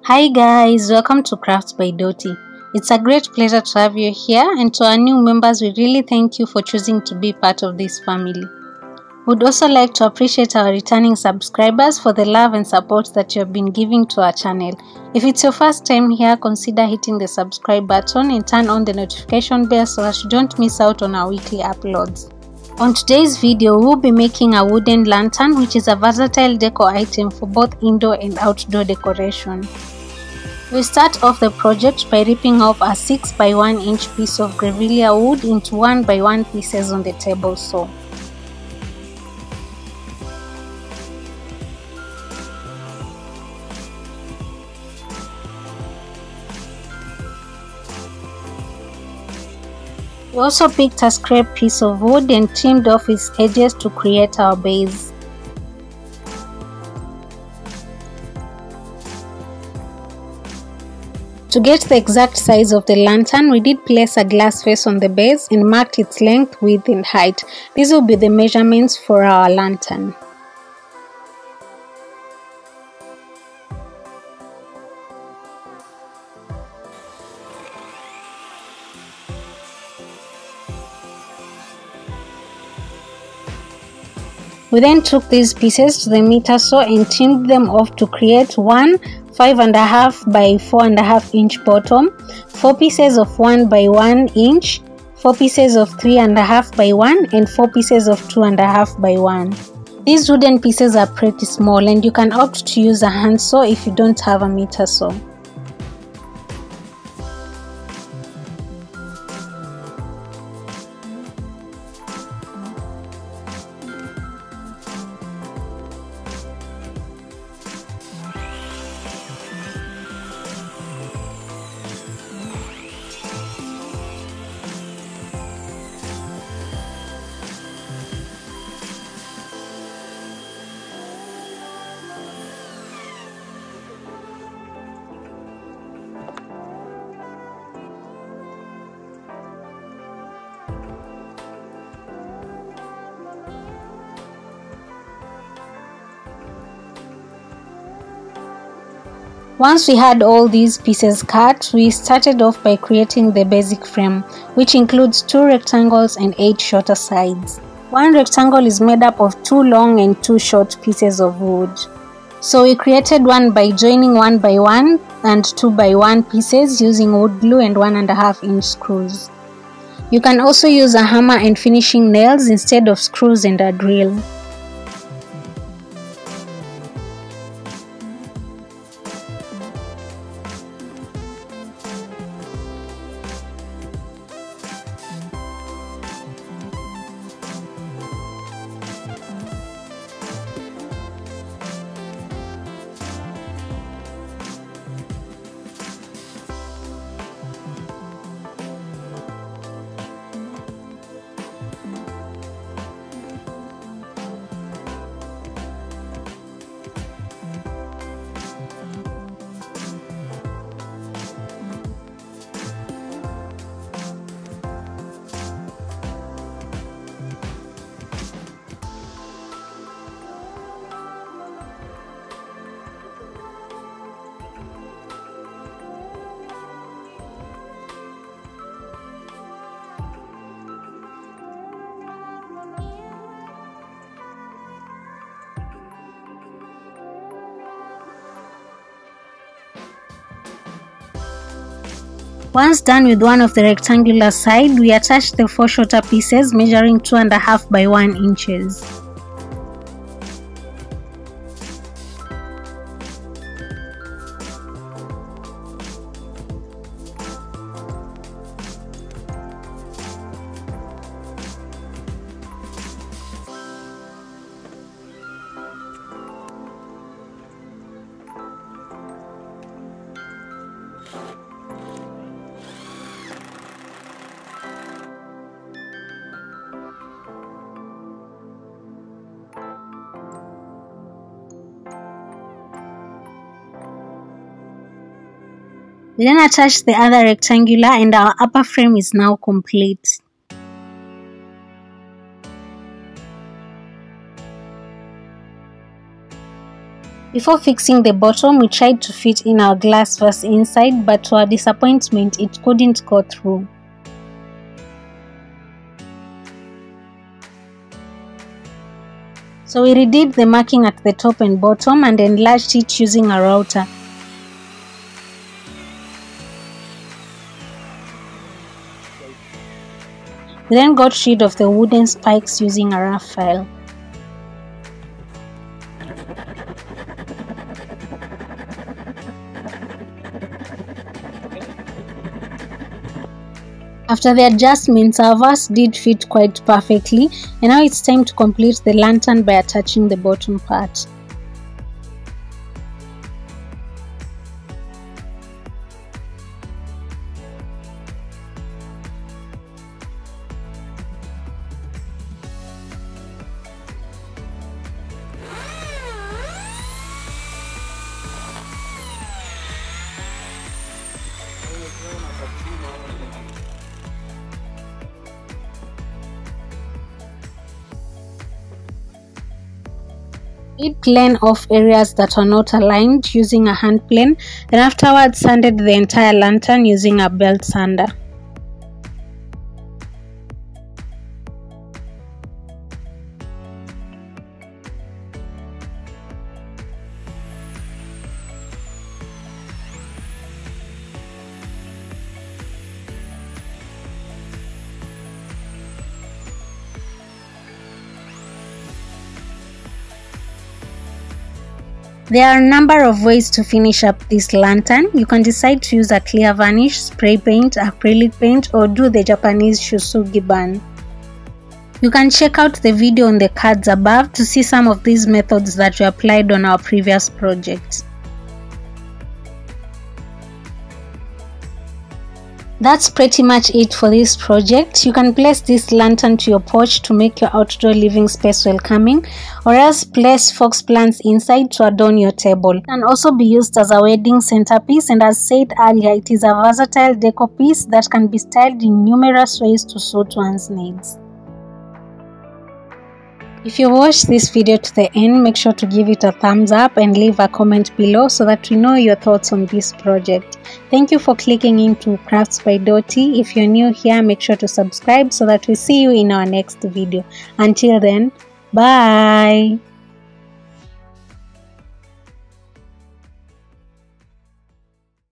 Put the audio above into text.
Hi guys, welcome to Crafts by Doti. It's a great pleasure to have you here, and to our new members, we really thank you for choosing to be part of this family. We'd also like to appreciate our returning subscribers for the love and support that you have been giving to our channel. If it's your first time here, consider hitting the subscribe button and turn on the notification bell so that you don't miss out on our weekly uploads. On today's video, we'll be making a wooden lantern, which is a versatile decor item for both indoor and outdoor decoration. We start off the project by ripping off a 6 by 1 inch piece of grevillea wood into 1 by 1 pieces on the table saw. We also picked a scrap piece of wood and trimmed off its edges to create our base. To get the exact size of the lantern, we did place a glass face on the base and marked its length, width and height. These will be the measurements for our lantern. We then took these pieces to the meter saw and trimmed them off to create one 5.5 by 4.5 inch bottom, 4 pieces of 1 by 1 inch, 4 pieces of 3.5 by 1 and 4 pieces of 2.5 by 1. These wooden pieces are pretty small and you can opt to use a handsaw if you don't have a meter saw. Once we had all these pieces cut, we started off by creating the basic frame, which includes 2 rectangles and 8 shorter sides. One rectangle is made up of 2 long and 2 short pieces of wood. So we created one by joining 1 by 1 and 2 by 1 pieces using wood glue and 1.5 inch screws. You can also use a hammer and finishing nails instead of screws and a drill. Once done with one of the rectangular side, we attached the 4 shorter pieces measuring 2.5 by 1 inches. We then attached the other rectangular and our upper frame is now complete. Before fixing the bottom, we tried to fit in our glass vase inside, but to our disappointment, it couldn't go through. So we redid the marking at the top and bottom and enlarged it using a router. We then got rid of the wooden spikes using a rough file. After the adjustments, our vase did fit quite perfectly, and now it's time to complete the lantern by attaching the bottom part. We plane off areas that were not aligned using a hand plane, and afterwards sanded the entire lantern using a belt sander. There are a number of ways to finish up this lantern. You can decide to use a clear varnish, spray paint, acrylic paint, or do the Japanese shusugi burn. You can check out the video on the cards above to see some of these methods that we applied on our previous project. That's pretty much it for this project. You can place this lantern to your porch to make your outdoor living space welcoming, or else place fox plants inside to adorn your table. It can also be used as a wedding centerpiece, and as said earlier, it is a versatile decor piece that can be styled in numerous ways to suit one's needs. If you watched this video to the end, make sure to give it a thumbs up and leave a comment below so that we know your thoughts on this project. Thank you for clicking into Crafts by Doti. If you're new here, make sure to subscribe so that we see you in our next video. Until then, bye!